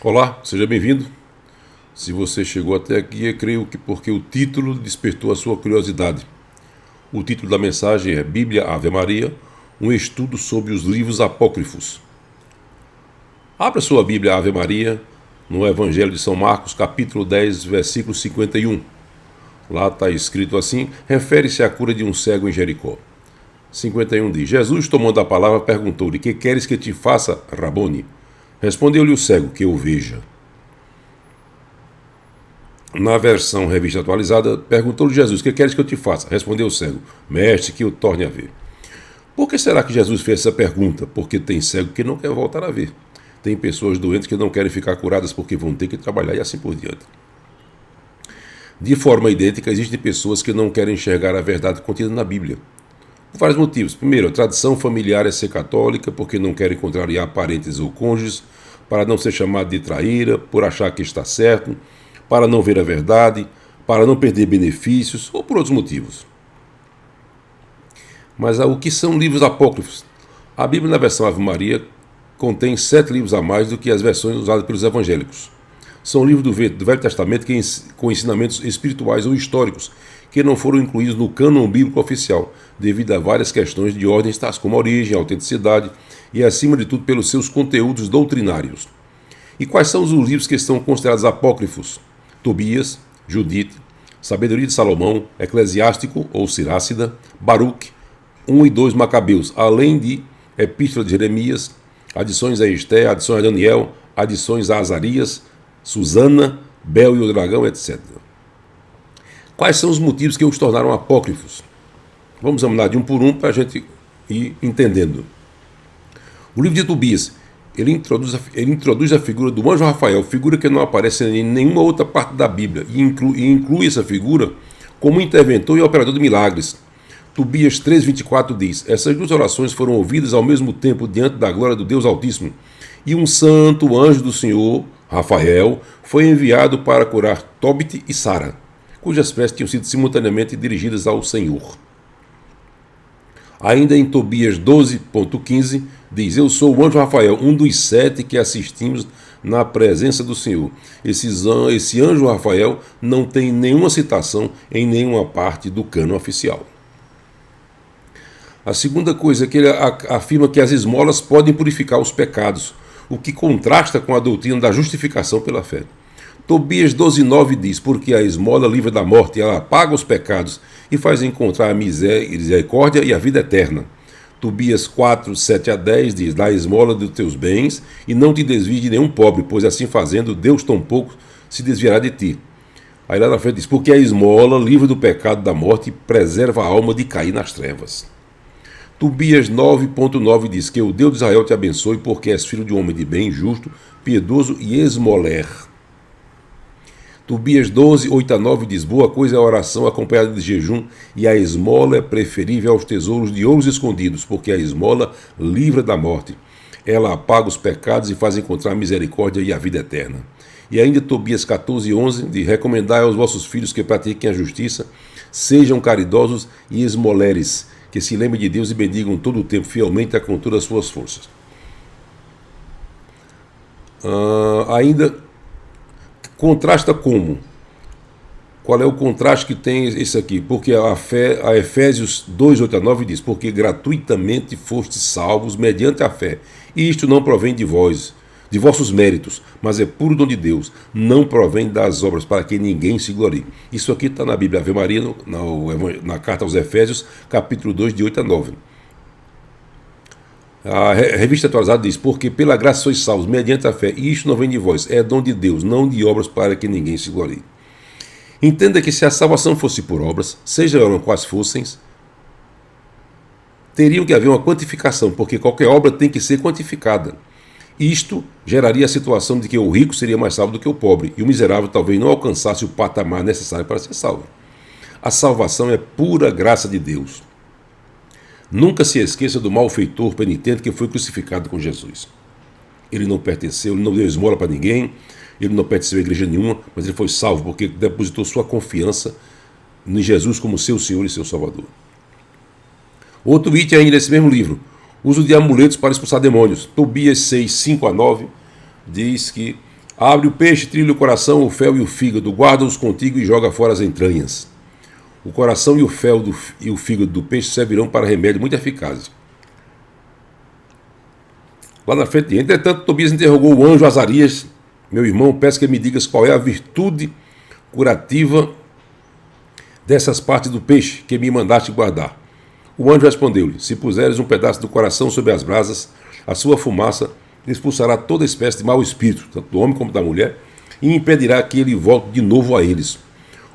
Olá, seja bem-vindo. Se você chegou até aqui, eu creio que porque o título despertou a sua curiosidade. O título da mensagem é Bíblia Ave Maria, um estudo sobre os livros apócrifos. Abra sua Bíblia Ave Maria no Evangelho de São Marcos, capítulo 10, versículo 51. Lá está escrito assim, refere-se à cura de um cego em Jericó. 51 diz, Jesus, tomando a palavra, perguntou-lhe, que queres que te faça, Rabone? Respondeu-lhe o cego, que eu veja. Na versão revista atualizada, perguntou-lhe Jesus, que queres que eu te faça? Respondeu o cego, mestre, que eu torne a ver. Por que será que Jesus fez essa pergunta? Porque tem cego que não quer voltar a ver. Tem pessoas doentes que não querem ficar curadas porque vão ter que trabalhar e assim por diante. De forma idêntica, existem pessoas que não querem enxergar a verdade contida na Bíblia. Por vários motivos. Primeiro, a tradição familiar é ser católica porque não querem contrariar parentes ou cônjuges, para não ser chamado de traíra, por achar que está certo, para não ver a verdade, para não perder benefícios ou por outros motivos. Mas o que são livros apócrifos? A Bíblia na versão Ave Maria contém 7 livros a mais do que as versões usadas pelos evangélicos. São livros do Velho Testamento com ensinamentos espirituais ou históricos que não foram incluídos no cânon bíblico oficial, devido a várias questões de ordens tais como origem, autenticidade e, acima de tudo, pelos seus conteúdos doutrinários. E quais são os livros que estão considerados apócrifos? Tobias, Judite, Sabedoria de Salomão, Eclesiástico ou Sirácida, Baruque, 1 e 2 Macabeus, além de Epístola de Jeremias, adições a Esté, adições a Daniel, adições a Azarias, Susana, Bel e o Dragão, etc. Quais são os motivos que os tornaram apócrifos? Vamos examinar de um por um para a gente ir entendendo. O livro de Tobias, ele introduz a figura do anjo Rafael, figura que não aparece em nenhuma outra parte da Bíblia, e inclui essa figura como interventor e operador de milagres. Tobias 3,24 diz, essas duas orações foram ouvidas ao mesmo tempo diante da glória do Deus Altíssimo, e um santo anjo do Senhor, Rafael, foi enviado para curar Tobit e Sara, cujas preces tinham sido simultaneamente dirigidas ao Senhor. Ainda em Tobias 12,15 diz, eu sou o anjo Rafael, um dos 7 que assistimos na presença do Senhor. Esse anjo Rafael não tem nenhuma citação em nenhuma parte do cânon oficial. A segunda coisa é que ele afirma que as esmolas podem purificar os pecados, o que contrasta com a doutrina da justificação pela fé. Tobias 12,9 diz, porque a esmola livra da morte, ela apaga os pecados e faz encontrar a misericórdia e a vida eterna. Tobias 4, 7 a 10 diz, dá a esmola dos teus bens e não te desvies de nenhum pobre, pois assim fazendo, Deus tampouco se desviará de ti. Aí lá na frente diz, porque a esmola livra do pecado da morte e preserva a alma de cair nas trevas. Tobias 9,9 diz que o Deus de Israel te abençoe porque és filho de um homem de bem, justo, piedoso e esmoler. Tobias 12, 8 a 9 diz, boa coisa é a oração acompanhada de jejum e a esmola é preferível aos tesouros de ouros escondidos, porque a esmola livra da morte. Ela apaga os pecados e faz encontrar a misericórdia e a vida eterna. E ainda Tobias 14, 11 diz, recomendai aos vossos filhos que pratiquem a justiça, sejam caridosos e esmoleres, que se lembrem de Deus e bendigam todo o tempo fielmente com todas as suas forças. Ainda contrasta como? Qual é o contraste que tem esse aqui? Porque a Efésios 2, 8 a 9 diz, porque gratuitamente fostes salvos mediante a fé, e isto não provém de vós, de vossos méritos, mas é puro dom de Deus, não provém das obras, para que ninguém se glorie. Isso aqui está na Bíblia Ave Maria, na carta aos Efésios, capítulo 2, de 8 a 9. A revista atualizada diz, porque pela graça sois salvos, mediante a fé, e isto não vem de vós, é dom de Deus, não de obras, para que ninguém se glorie. Entenda que se a salvação fosse por obras, sejam quais fossem, teriam que haver uma quantificação, porque qualquer obra tem que ser quantificada. Isto geraria a situação de que o rico seria mais salvo do que o pobre, e o miserável talvez não alcançasse o patamar necessário para ser salvo. A salvação é pura graça de Deus. Nunca se esqueça do malfeitor penitente que foi crucificado com Jesus. Ele não pertenceu, ele não deu esmola para ninguém, ele não pertenceu a igreja nenhuma, mas ele foi salvo porque depositou sua confiança em Jesus como seu Senhor e seu Salvador. Outro item ainda nesse mesmo livro, uso de amuletos para expulsar demônios. Tobias 6, 5 a 9 diz que Abre o peixe, trilha o coração, o fel e o fígado, guarda-os contigo e joga fora as entranhas. O coração e o fel e o fígado do peixe servirão para remédio muito eficazes. Lá na frente, entretanto, Tobias interrogou o anjo Azarias: meu irmão, peço que me digas qual é a virtude curativa dessas partes do peixe que me mandaste guardar. O anjo respondeu-lhe: se puseres um pedaço do coração sobre as brasas, a sua fumaça expulsará toda espécie de mau espírito, tanto do homem como da mulher, e impedirá que ele volte de novo a eles.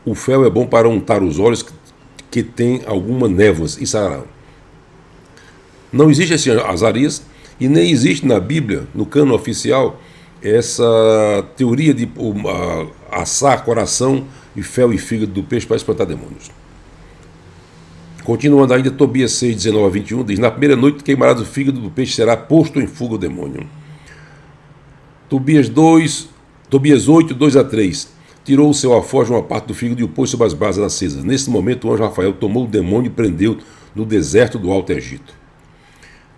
O fel é bom para untar os olhos que têm alguma névoas e sararão. Não existe esse Azarias, e nem existe na Bíblia, no cano oficial, essa teoria de assar coração e fel e fígado do peixe para espantar demônios. Continuando ainda, Tobias 6, 19 a 21, diz: na primeira noite queimarás o fígado do peixe, será posto em fuga o demônio. Tobias 8, 2 a 3, tirou o seu alforje uma parte do fígado e o pôs sobre as brasas acesas. Nesse momento o anjo Rafael tomou o demônio e prendeu no deserto do Alto Egito.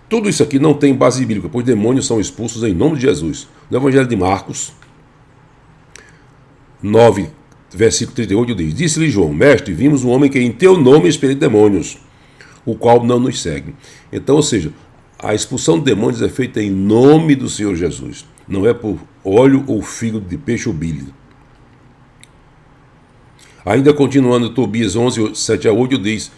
Tudo isso aqui não tem base bíblica, pois demônios são expulsos em nome de Jesus. No Evangelho de Marcos 9, versículo 38 diz: disse-lhe João: mestre, vimos um homem que em teu nome expeliu demônios, o qual não nos segue. Então, ou seja, a expulsão de demônios é feita em nome do Senhor Jesus. Não é por óleo ou fígado de peixe ou bile. Ainda continuando, Tobias 11, 7 a 8 diz: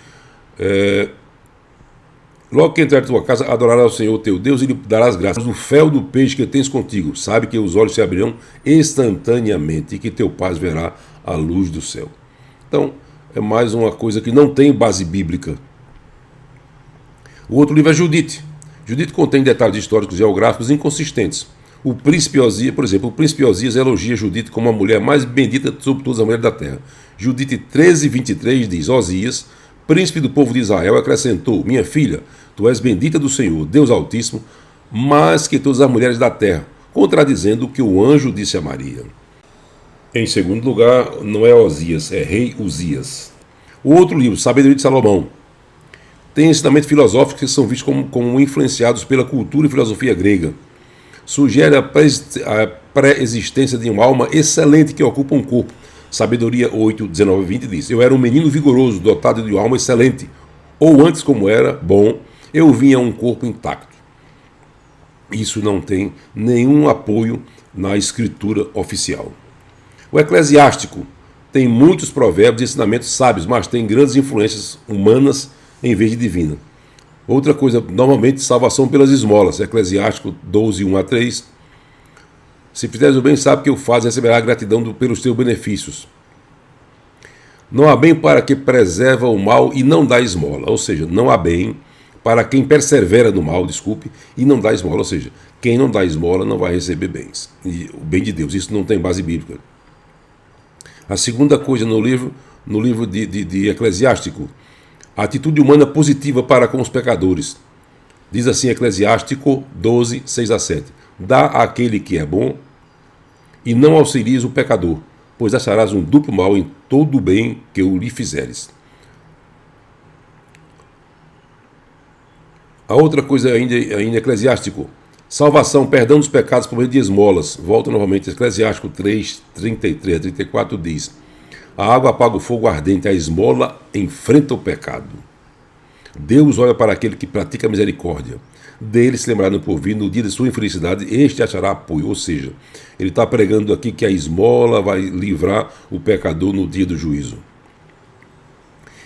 logo que entrar em tua casa, adorarás ao Senhor teu Deus e lhe darás graças. O fel do peixe que tens contigo, sabe que os olhos se abrirão instantaneamente e que teu pai verá a luz do céu. Então, é mais uma coisa que não tem base bíblica. O outro livro é Judite. Judite contém detalhes históricos e geográficos inconsistentes. O príncipe Osias, por exemplo, o príncipe Osias elogia Judite como a mulher mais bendita sobre todas as mulheres da terra. Judite 13, 23 diz: Osias, príncipe do povo de Israel, acrescentou: minha filha, tu és bendita do Senhor, Deus Altíssimo, mais que todas as mulheres da terra, contradizendo o que o anjo disse a Maria. Em segundo lugar, não é Osias, é rei Uzias. O outro livro, Sabedoria de Salomão, tem ensinamentos filosóficos que são vistos como influenciados pela cultura e filosofia grega. Sugere a pré-existência de uma alma excelente que ocupa um corpo. Sabedoria 8, 19 e 20 diz: eu era um menino vigoroso, dotado de uma alma excelente, ou antes, como era bom, eu vinha a um corpo intacto. Isso não tem nenhum apoio na escritura oficial. O Eclesiástico tem muitos provérbios e ensinamentos sábios, mas tem grandes influências humanas em vez de divina. Outra coisa, normalmente, salvação pelas esmolas. Eclesiástico 12, 1 a 3. Se fizeres o bem, sabe que o faz, receberá gratidão pelos teus benefícios. Não há bem para quem preserva o mal e não dá esmola. Ou seja, não há bem para quem persevera no mal, e não dá esmola. Ou seja, quem não dá esmola não vai receber bens. E o bem de Deus, isso não tem base bíblica. A segunda coisa no livro de Eclesiástico, a atitude humana positiva para com os pecadores. Diz assim Eclesiástico 12, 6 a 7. Dá àquele que é bom e não auxilies o pecador, pois acharás um duplo mal em todo o bem que o lhe fizeres. A outra coisa ainda Eclesiástico, salvação, perdão dos pecados por meio de esmolas. Volta novamente, Eclesiástico 3, 33 a 34 diz: a água apaga o fogo ardente, a esmola enfrenta o pecado. Deus olha para aquele que pratica a misericórdia. Dele se lembrará no porvir, no dia de sua infelicidade, este achará apoio. Ou seja, ele está pregando aqui que a esmola vai livrar o pecador no dia do juízo.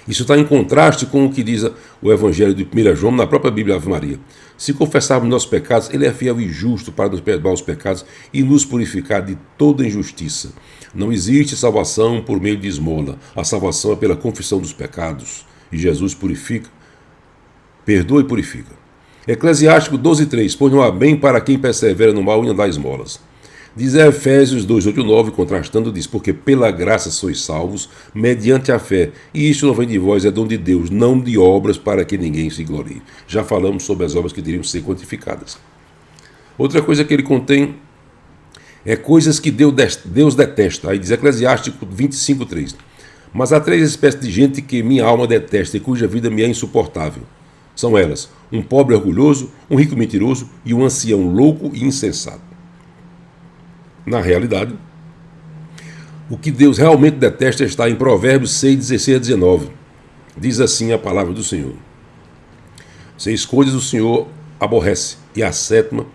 Isso está em contraste com o que diz o Evangelho de 1 João, na própria Bíblia Ave Maria. Se confessarmos nossos pecados, ele é fiel e justo para nos perdoar os pecados e nos purificar de toda injustiça. Não existe salvação por meio de esmola. A salvação é pela confissão dos pecados. E Jesus purifica, perdoa e purifica. Eclesiástico 12:3, pois não há bem para quem persevera no mal e não dá esmolas. Diz Efésios 2:8-9, contrastando, diz: porque pela graça sois salvos, mediante a fé, e isto não vem de vós, é dom de Deus, não de obras para que ninguém se glorie. Já falamos sobre as obras que deveriam ser quantificadas. Outra coisa que ele contém é coisas que Deus detesta. Aí diz Eclesiástico 25:3. Mas há 3 espécies de gente que minha alma detesta e cuja vida me é insuportável. São elas: um pobre orgulhoso, um rico mentiroso e um ancião louco e insensato. Na realidade, o que Deus realmente detesta está em Provérbios 6, 16 a 19. Diz assim a palavra do Senhor: 6 coisas o Senhor aborrece, e a sétima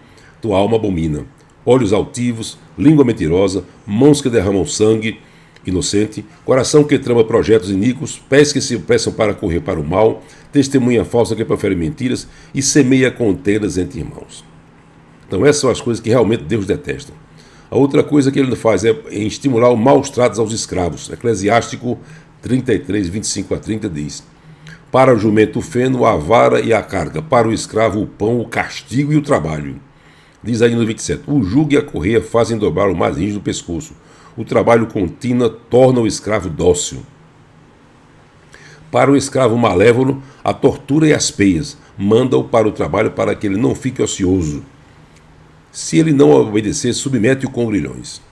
tua alma abomina: olhos altivos, língua mentirosa, mãos que derramam sangue inocente, coração que trama projetos iníquos, pés que se apressam para correr para o mal, testemunha falsa que profere mentiras e semeia contendas entre irmãos. Então essas são as coisas que realmente Deus detesta. A outra coisa que ele faz é estimular os maus tratos aos escravos. Eclesiástico 33, 25 a 30 diz: para o jumento o feno, a vara e a carga, para o escravo o pão, o castigo e o trabalho. Diz aí no 27, o jugo e a correia fazem dobrar o mais rígido do pescoço. O trabalho contínuo torna o escravo dócil. Para o escravo malévolo, a tortura e as peias manda-o para o trabalho para que ele não fique ocioso. Se ele não obedecer, submete-o com grilhões.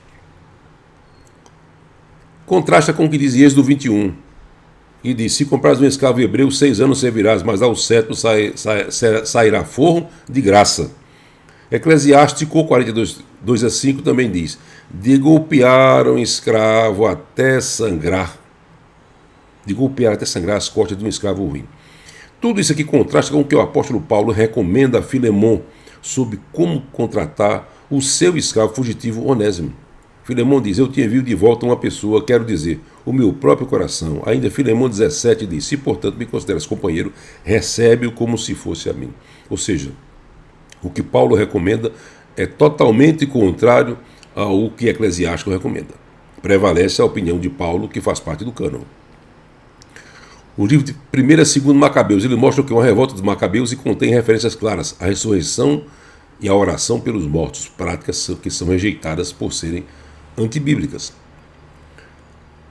Contrasta com o que diz Êxodo 21, e diz: se comprares um escravo hebreu, 6 anos servirás, mas ao 7º sairá forro de graça. Eclesiástico 42, 2 a 5 também diz: de golpear um escravo até sangrar. De golpear até sangrar as costas de um escravo ruim. Tudo isso aqui contrasta com o que o apóstolo Paulo recomenda a Filemon sobre como contratar o seu escravo fugitivo Onésimo. Filemon diz: eu te envio de volta uma pessoa, quero dizer, o meu próprio coração. Ainda Filemon 17 diz: se portanto me consideras companheiro, recebe-o como se fosse a mim. Ou seja, o que Paulo recomenda é totalmente contrário ao que Eclesiástico recomenda. Prevalece a opinião de Paulo, que faz parte do cânon. O livro de 1º e 2º Macabeus, ele mostra que é uma revolta dos Macabeus e contém referências claras à ressurreição e à oração pelos mortos, práticas que são rejeitadas por serem antibíblicas.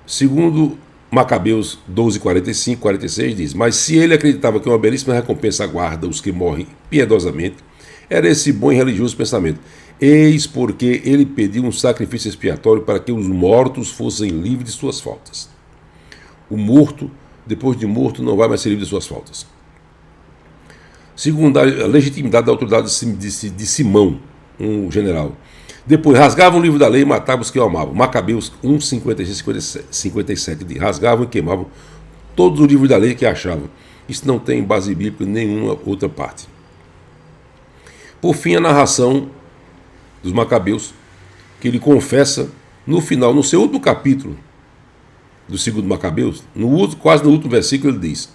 Segundo Macabeus 12, 45, 46 diz: mas se ele acreditava que uma belíssima recompensa aguarda os que morrem piedosamente, era esse bom e religioso pensamento: eis porque ele pediu um sacrifício expiatório para que os mortos fossem livres de suas faltas. O morto, depois de morto, não vai mais ser livre de suas faltas. Segundo, a legitimidade da autoridade de Simão, um general. Depois, rasgavam o livro da lei e matavam os que o amavam. Macabeus 1, 56, 57 diz: rasgavam e queimavam todos os livros da lei que achavam. Isso não tem base bíblica em nenhuma outra parte. Por fim, a narração dos Macabeus, que ele confessa no final, no seu último capítulo do 2º Macabeus, quase no último versículo, ele diz: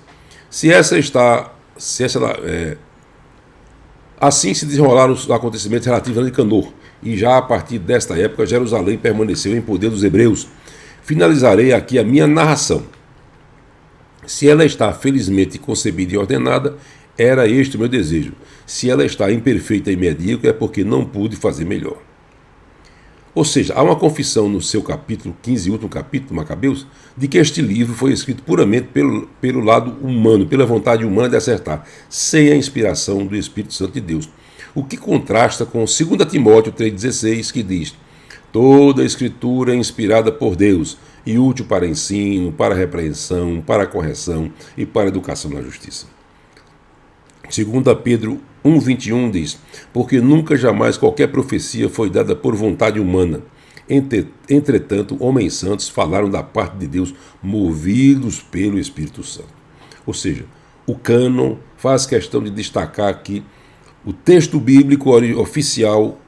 assim se desenrolaram os acontecimentos relativos a Nicanor, e já a partir desta época Jerusalém permaneceu em poder dos hebreus. Finalizarei aqui a minha narração. Se ela está felizmente concebida e ordenada, era este o meu desejo. Se ela está imperfeita e medíocre, é porque não pude fazer melhor. Ou seja, há uma confissão no seu capítulo 15, último capítulo, Macabeus, de que este livro foi escrito puramente pelo lado humano, pela vontade humana de acertar, sem a inspiração do Espírito Santo de Deus. O que contrasta com 2 Timóteo 3,16, que diz: toda a escritura é inspirada por Deus e útil para ensino, para repreensão, para correção e para educação na justiça. 2 Pedro 1,21 diz: porque nunca jamais qualquer profecia foi dada por vontade humana. Entretanto, homens santos falaram da parte de Deus, movidos pelo Espírito Santo. Ou seja, o cânon faz questão de destacar que o texto bíblico oficial,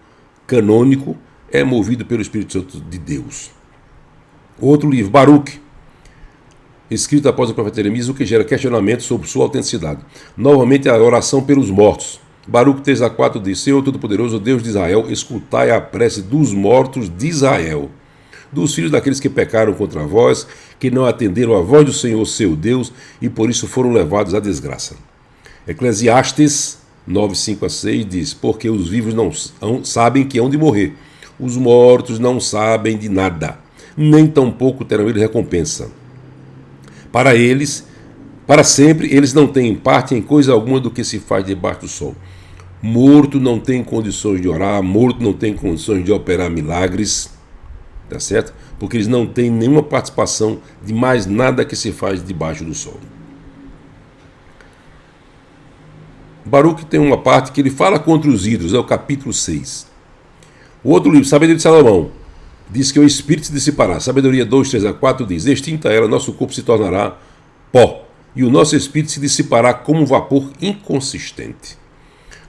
canônico, é movido pelo Espírito Santo de Deus. Outro livro, Baruque, escrito após o profeta Jeremias, o que gera questionamento sobre sua autenticidade. Novamente, a oração pelos mortos. Baruque 3 a 4 diz: Senhor Todo-Poderoso, Deus de Israel, escutai a prece dos mortos de Israel, dos filhos daqueles que pecaram contra vós, que não atenderam a voz do Senhor, seu Deus, e por isso foram levados à desgraça. Eclesiastes 9, 5 a 6 diz: porque os vivos não sabem que hão de morrer, os mortos não sabem de nada, nem tampouco terão eles recompensa. Para eles, para sempre, eles não têm parte em coisa alguma do que se faz debaixo do sol. Morto não tem condições de orar, morto não tem condições de operar milagres, tá certo? Porque eles não têm nenhuma participação de mais nada que se faz debaixo do sol. Baruque tem uma parte que ele fala contra os ídolos, é o capítulo 6. O outro livro, Sabedoria de Salomão, diz que o espírito se dissipará. Sabedoria 2, 3 a 4 diz: extinta ela, nosso corpo se tornará pó, e o nosso espírito se dissipará como um vapor inconsistente.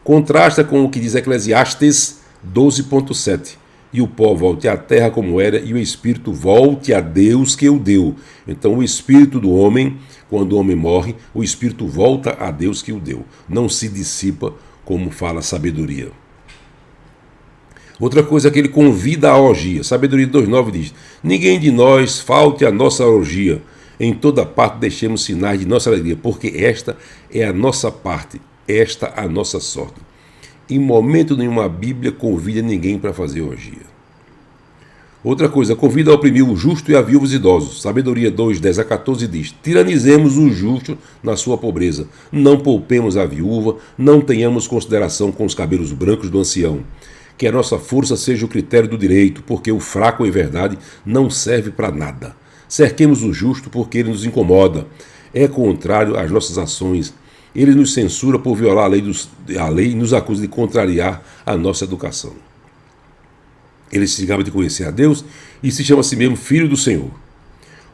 Contrasta com o que diz Eclesiastes 12.7. E o pó volte à terra como era, e o espírito volte a Deus que o deu. Então o espírito do homem, quando o homem morre, o espírito volta a Deus que o deu. Não se dissipa, como fala a sabedoria. Outra coisa é que ele convida à orgia. Sabedoria 2.9 diz: ninguém de nós falte a nossa orgia. Em toda parte deixemos sinais de nossa alegria, porque esta é a nossa parte, esta a nossa sorte. Em momento nenhum a Bíblia convida ninguém para fazer orgia. Outra coisa, convida a oprimir o justo e a viúvos idosos. Sabedoria 2, 10 a 14 diz: tiranizemos o justo na sua pobreza, não poupemos a viúva, não tenhamos consideração com os cabelos brancos do ancião. Que a nossa força seja o critério do direito, porque o fraco, em verdade, não serve para nada. Cerquemos o justo, porque ele nos incomoda. É contrário às nossas ações. Ele nos censura por violar a lei e nos acusa de contrariar a nossa educação. Ele se gaba de conhecer a Deus e se chama a si mesmo Filho do Senhor.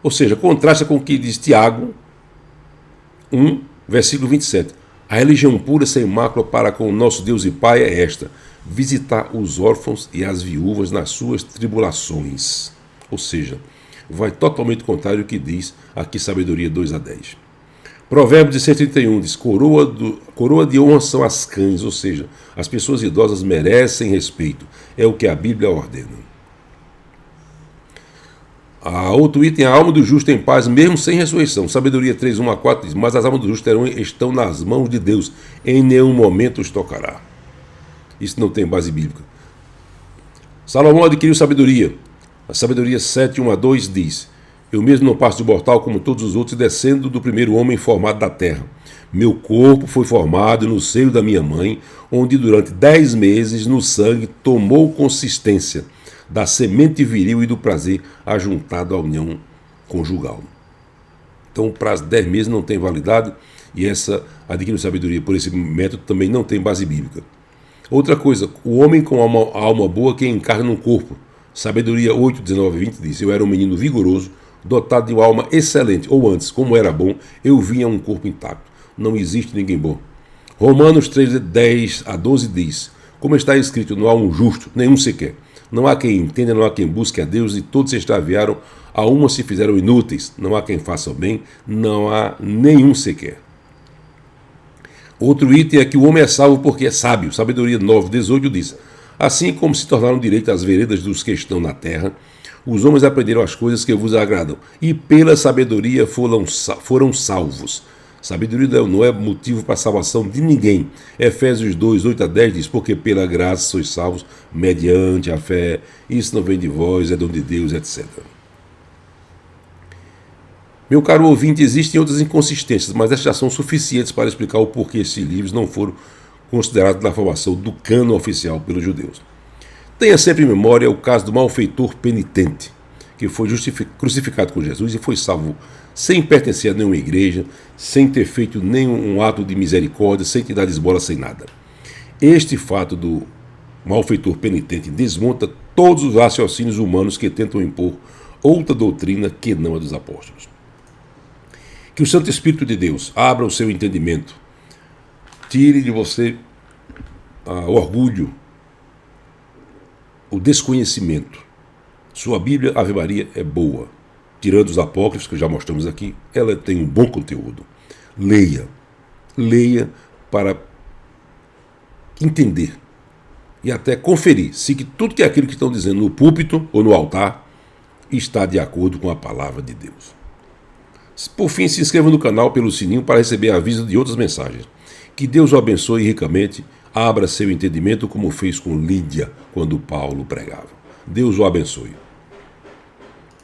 Ou seja, contrasta com o que diz Tiago 1, versículo 27. A religião pura, sem mácula, para com o nosso Deus e Pai é esta: visitar os órfãos e as viúvas nas suas tribulações. Ou seja, vai totalmente contrário ao que diz aqui Sabedoria 2 a 10. Provérbios 16:31 diz: coroa de honra são as cães, ou seja, as pessoas idosas merecem respeito. É o que a Bíblia ordena. Outro item: a alma do justo em paz, mesmo sem ressurreição. Sabedoria 3, 1 a 4 diz: mas as almas do justo estão nas mãos de Deus, em nenhum momento os tocará. Isso não tem base bíblica. Salomão adquiriu sabedoria. A Sabedoria 7, 1 a 2 diz: eu mesmo não passo de mortal como todos os outros, descendo do primeiro homem formado da terra. Meu corpo foi formado no seio da minha mãe, onde durante 10 meses no sangue tomou consistência da semente viril e do prazer ajuntado à união conjugal. Então o prazo de 10 meses não tem validade, e essa adquiriu sabedoria por esse método também não tem base bíblica. Outra coisa, o homem com a alma boa que encarna no corpo. Sabedoria 8, 19 e 20 diz: eu era um menino vigoroso, dotado de uma alma excelente, ou antes, como era bom, eu vinha um corpo intacto. Não existe ninguém bom. Romanos 3, 10 a 12 diz: como está escrito, não há um justo, nenhum sequer. Não há quem entenda, não há quem busque a Deus, e todos se extraviaram, a uma se fizeram inúteis. Não há quem faça o bem, não há nenhum sequer. Outro item é que o homem é salvo porque é sábio. Sabedoria 9, 18 diz: assim como se tornaram direito as veredas dos que estão na terra, os homens aprenderam as coisas que vos agradam, e pela sabedoria foram salvos. Sabedoria não é motivo para a salvação de ninguém. Efésios 2, 8 a 10 diz: porque pela graça sois salvos, mediante a fé. Isso não vem de vós, é dom de Deus, etc. Meu caro ouvinte, existem outras inconsistências, mas estas já são suficientes para explicar o porquê esses livros não foram considerados na formação do cânon oficial pelos judeus. Tenha sempre em memória o caso do malfeitor penitente, que foi crucificado com Jesus e foi salvo sem pertencer a nenhuma igreja, sem ter feito nenhum ato de misericórdia, sem te dar esmola, sem nada. Este fato do malfeitor penitente desmonta todos os raciocínios humanos que tentam impor outra doutrina que não a dos apóstolos. Que o Santo Espírito de Deus abra o seu entendimento, tire de você o orgulho, o desconhecimento. Sua Bíblia, Ave Maria, é boa. Tirando os apócrifos, que já mostramos aqui, ela tem um bom conteúdo. Leia. Leia para entender e até conferir se tudo que é aquilo que estão dizendo no púlpito ou no altar está de acordo com a palavra de Deus. Por fim, se inscreva no canal pelo sininho para receber aviso de outras mensagens. Que Deus o abençoe ricamente, abra seu entendimento como fez com Lídia quando Paulo pregava. Deus o abençoe.